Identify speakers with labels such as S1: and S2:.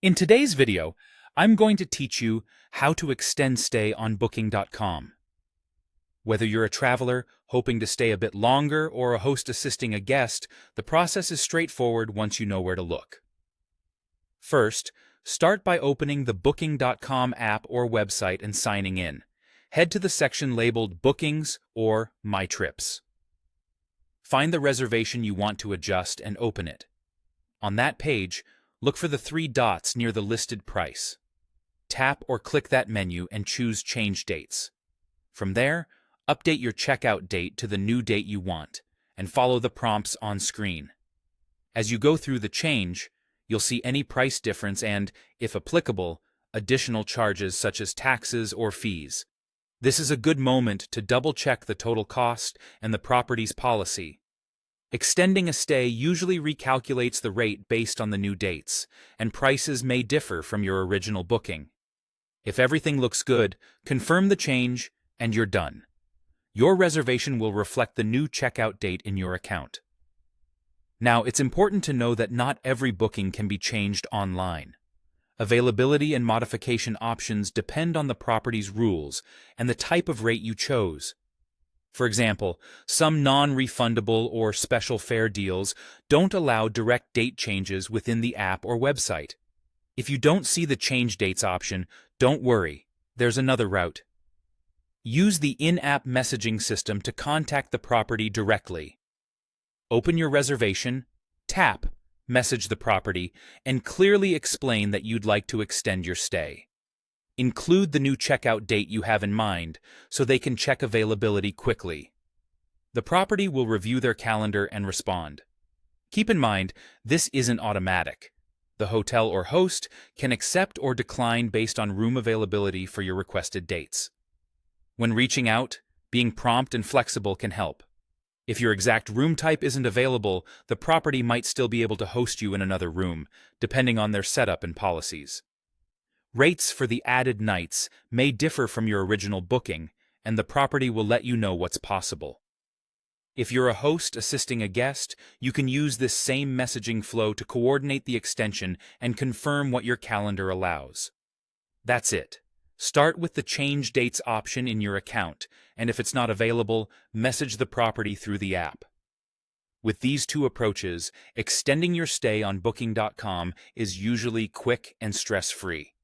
S1: In today's video, I'm going to teach you how to extend stay on Booking.com. Whether you're a traveler hoping to stay a bit longer or a host assisting a guest, the process is straightforward once you know where to look. First, start by opening the Booking.com app or website and signing in. Head to the section labeled Bookings or My Trips. Find the reservation you want to adjust and open it. On that page, look for the three dots near the listed price. Tap or click that menu and choose Change Dates. From there, update your checkout date to the new date you want, and follow the prompts on screen. As you go through the change, you'll see any price difference and, if applicable, additional charges such as taxes or fees. This is a good moment to double-check the total cost and the property's policy. Extending a stay usually recalculates the rate based on the new dates, and prices may differ from your original booking. If everything looks good, confirm the change, and you're done. Your reservation will reflect the new checkout date in your account. Now, it's important to know that not every booking can be changed online. Availability and modification options depend on the property's rules and the type of rate you chose. For example, some non-refundable or special fare deals don't allow direct date changes within the app or website. If you don't see the change dates option, don't worry, there's another route. Use the in-app messaging system to contact the property directly. Open your reservation, tap, message the property, and clearly explain that you'd like to extend your stay. Include the new checkout date you have in mind so they can check availability quickly. The property will review their calendar and respond. Keep in mind, this isn't automatic. The hotel or host can accept or decline based on room availability for your requested dates. When reaching out, being prompt and flexible can help. If your exact room type isn't available, the property might still be able to host you in another room, depending on their setup and policies. Rates for the added nights may differ from your original booking, and the property will let you know what's possible. If you're a host assisting a guest, you can use this same messaging flow to coordinate the extension and confirm what your calendar allows. That's it. Start with the change dates option in your account, and if it's not available, message the property through the app. With these two approaches, extending your stay on Booking.com is usually quick and stress-free.